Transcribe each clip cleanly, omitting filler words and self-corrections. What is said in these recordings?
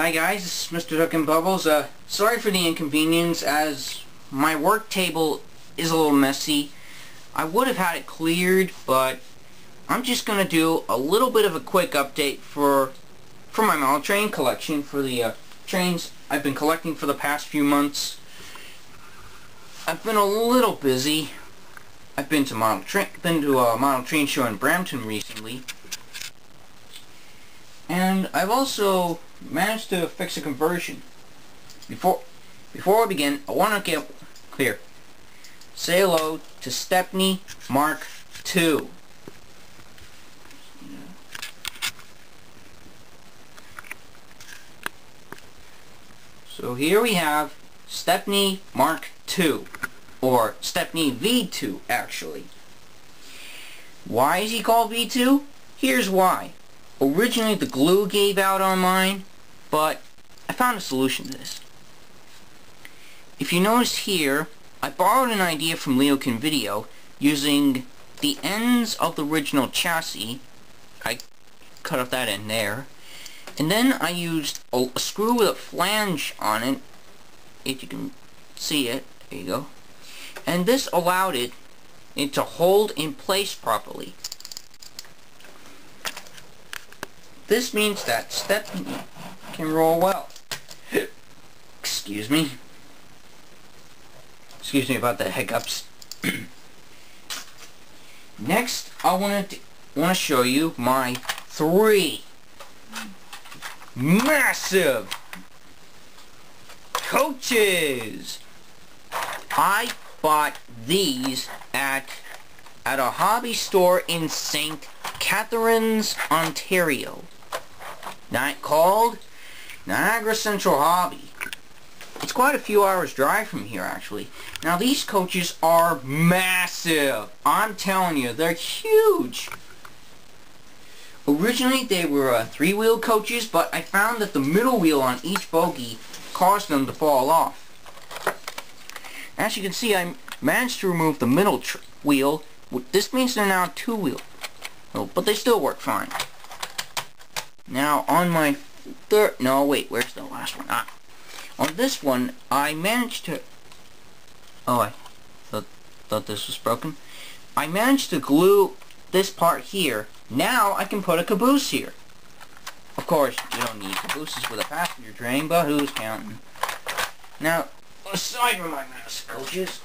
Hi guys, this is Mr. Hook and Bubbles. Sorry for the inconvenience, as my work table is a little messy. I would have had it cleared, but I'm just going to do a little bit of a quick update for my model train collection, for the trains I've been collecting for the past few months. I've been a little busy. I've been to a model train show in Brampton recently. And I've also managed to fix a conversion. Before I begin, I want to get clear. Say hello to Stepney Mark II. So here we have Stepney Mark II, or Stepney V2 actually. Why is he called V2? Here's why. Originally the glue gave out on mine, but I found a solution to this. If you notice here, I borrowed an idea from Leokin Video using the ends of the original chassis. I cut off that end there. And then I used a screw with a flange on it, if you can see it. There you go. And this allowed it to hold in place properly. This means that Stepney can roll well. Excuse me. Excuse me about the hiccups. Next, I want to show you my 3 massive coaches. I bought these at a hobby store in St. Catharines, Ontario. Called Niagara Central Hobby. It's quite a few hours drive from here actually. Now these coaches are massive. I'm telling you, they're huge. Originally they were 3-wheel coaches, but I found that the middle wheel on each bogie caused them to fall off. As you can see, I managed to remove the middle wheel. This means they're now 2-wheel. Oh, but they still work fine. Now on my where's the last one? On this one, I managed to... I thought this was broken. I managed to glue this part here. Now I can put a caboose here. Of course, you don't need cabooses with a passenger train, but who's counting? Now, aside from my massive coaches...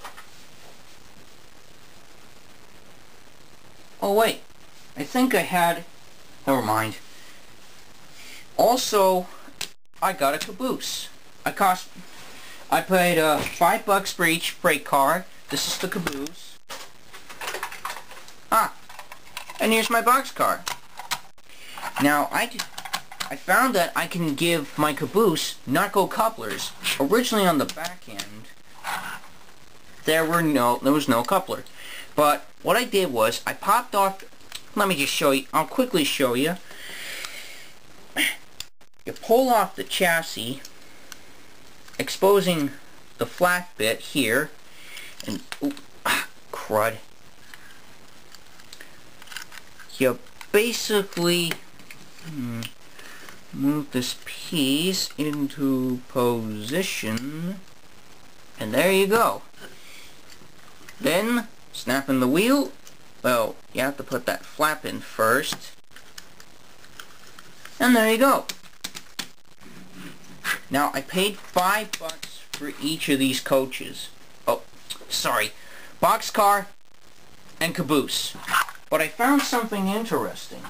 Oh wait, I think I had... Never mind. Also, I got a caboose. I paid $5 for each freight car. This is the caboose. And here's my boxcar. Now I found that I can give my caboose knuckle couplers. Originally on the back end, there was no coupler. But what I did was I popped off. Let me just show you. I'll quickly show you. You pull off the chassis, exposing the flat bit here, and crud. You basically move this piece into position, and there you go. Then, snapping the wheel, well, you have to put that flap in first, and there you go. Now, I paid $5 for each of these coaches. Oh, sorry. Boxcar and caboose. But I found something interesting.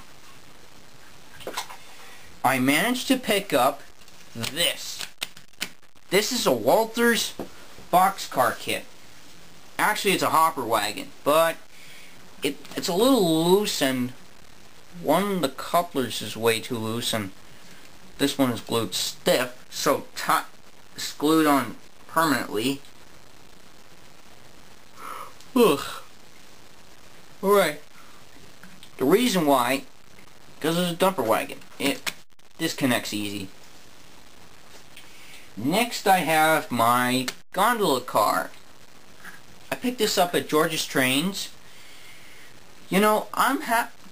I managed to pick up this. This is a Walters boxcar kit. Actually, it's a hopper wagon, but it's a little loose, and one of the couplers is way too loose, and this one is glued stiff, so it's glued on permanently. Ugh. Alright. The reason why, because it's a dumper wagon. It disconnects easy. Next I have my gondola car. I picked this up at George's Trains. You know,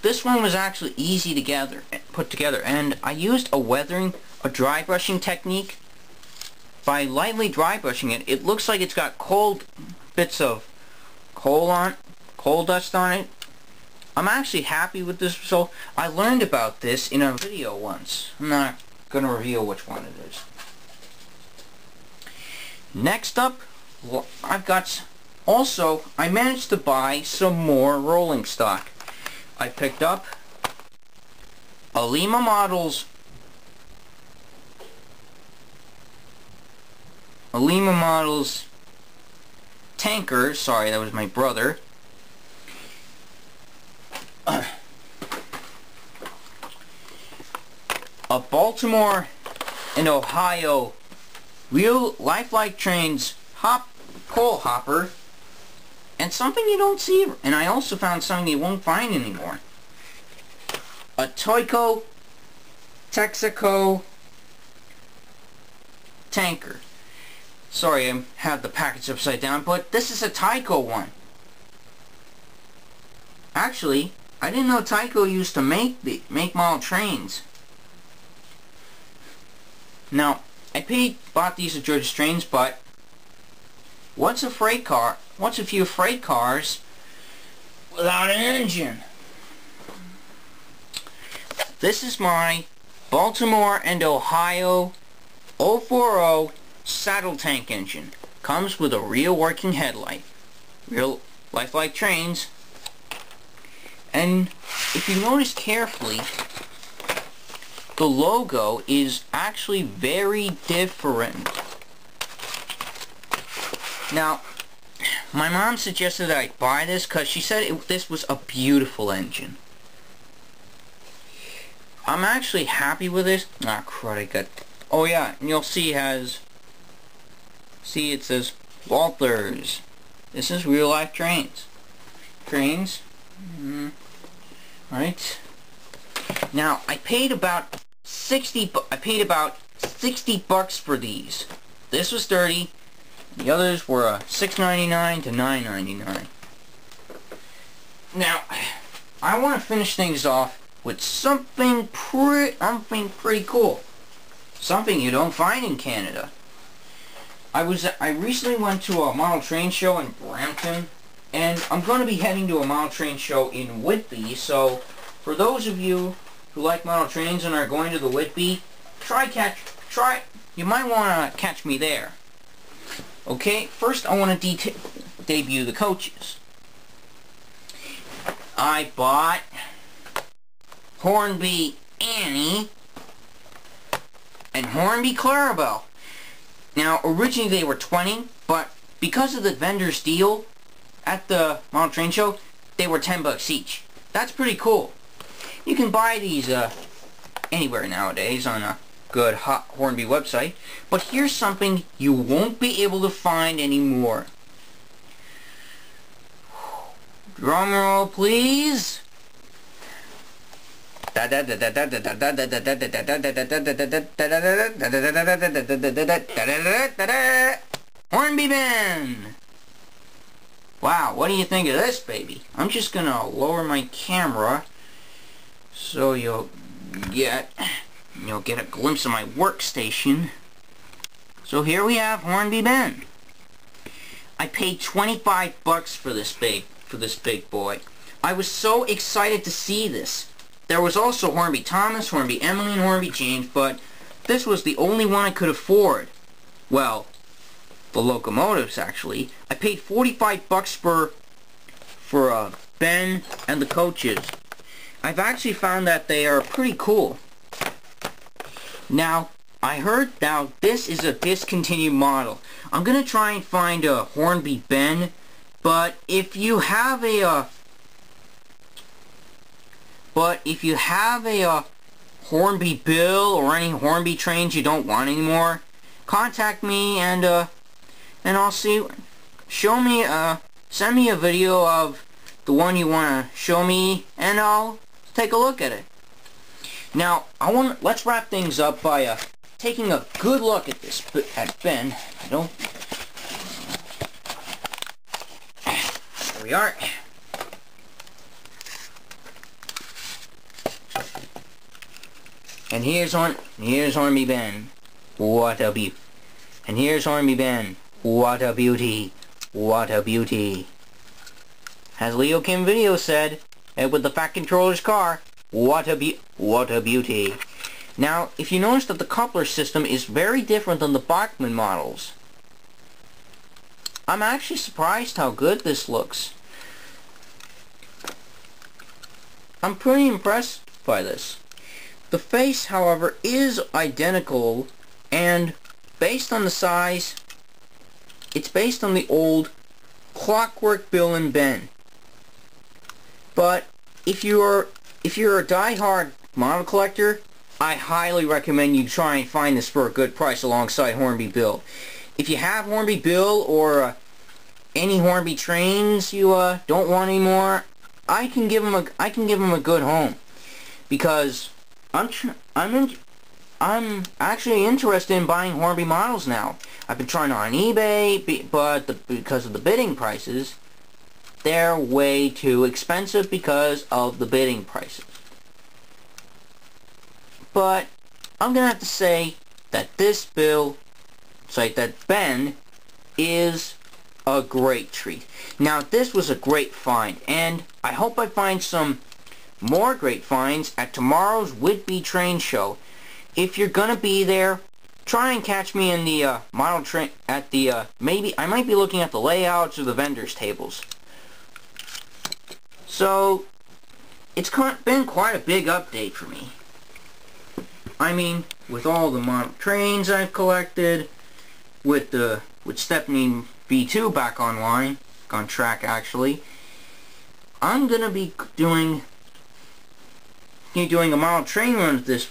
this one was actually easy to gather. put together, and I used a dry brushing technique. By lightly dry brushing it, it looks like it's got cold bits of coal dust on it. I'm actually happy with this result. I learned about this in a video once. I'm not going to reveal which one it is. Next up, I managed to buy some more rolling stock. I picked up a Lima Models tanker. Sorry, that was my brother. A Baltimore and Ohio real lifelike trains coal hopper, and something you don't see, and I also found something you won't find anymore. A Toyco Texaco tanker. Sorry, I had the package upside down, but this is a Tyco one. Actually, I didn't know Tyco used to make model trains. Now, I bought these at Georgia Trains, but what's a few freight cars without an engine? This is my Baltimore and Ohio 040 saddle tank engine. Comes with a real working headlight. Real lifelike trains. And if you notice carefully, the logo is actually very different. Now, my mom suggested that I buy this because she said this was a beautiful engine. I'm actually happy with this. Ah, crud, I got... Oh yeah, and you'll see it says Walters. This is real life trains. Right. Now, I paid about 60 bucks for these. This was 30. The others were $6.99 to $9.99. Now, I want to finish things off with something pretty cool. Something you don't find in Canada. I recently went to a model train show in Brampton, and I'm going to be heading to a model train show in Whitby, so for those of you who like model trains and are going to the Whitby, you might want to catch me there. Okay, first I want to debut the coaches. I bought Hornby Annie and Hornby Clarabelle. Now, originally they were 20, but because of the vendor's deal at the model train show, they were 10 bucks each. That's pretty cool. You can buy these anywhere nowadays on a good Hornby website, but here's something you won't be able to find anymore. Drum roll, please. Hornby Ben. Wow, what do you think of this, baby? I'm just gonna lower my camera so you'll get a glimpse of my workstation. So here we have Hornby Ben. I paid 25 bucks for this big boy. I was so excited to see this. There was also Hornby Thomas, Hornby Emily, and Hornby James, but this was the only one I could afford. Well, the locomotives, actually. I paid 45 bucks for Ben and the coaches. I've actually found that they are pretty cool. Now, I heard this is a discontinued model. I'm gonna try and find a Hornby Ben, but if you have a Hornby Bill or any Hornby trains you don't want anymore, contact me and I'll send me a video of the one you want to show me, and I'll take a look at it. Now, let's wrap things up by taking a good look at Ben. There we are. And here's Hornby Ben. What a beauty. And here's Hornby Ben. What a beauty. What a beauty. As Leo Kim Video said, and with the Fat Controller's car, what a beauty. Now, if you notice that the coupler system is very different than the Bachmann models. I'm actually surprised how good this looks. I'm pretty impressed by this. The face, however, is identical, and based on the size, it's based on the old Clockwork Bill and Ben. But if you're a die-hard model collector, I highly recommend you try and find this for a good price alongside Hornby Bill. If you have Hornby Bill or any Hornby trains you don't want anymore, I can give them a good home, because I'm actually interested in buying Hornby models now. I've been trying on eBay, but because of the bidding prices, they're way too expensive because of the bidding prices. But I'm gonna have to say that that Ben is a great treat. Now, this was a great find, and I hope I find some more great finds at tomorrow's Whitby Train Show. If you're gonna be there, try and catch me in the model train at the maybe I might be looking at the layouts or the vendors tables. So it's been quite a big update for me. I mean, with all the model trains I've collected, with Stepney V2 back online, on track actually, I'm gonna be doing a model train run of this,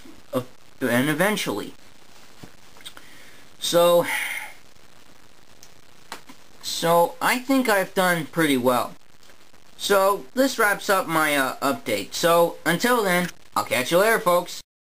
and eventually. So I think I've done pretty well. So this wraps up my update. So until then, I'll catch you later, folks.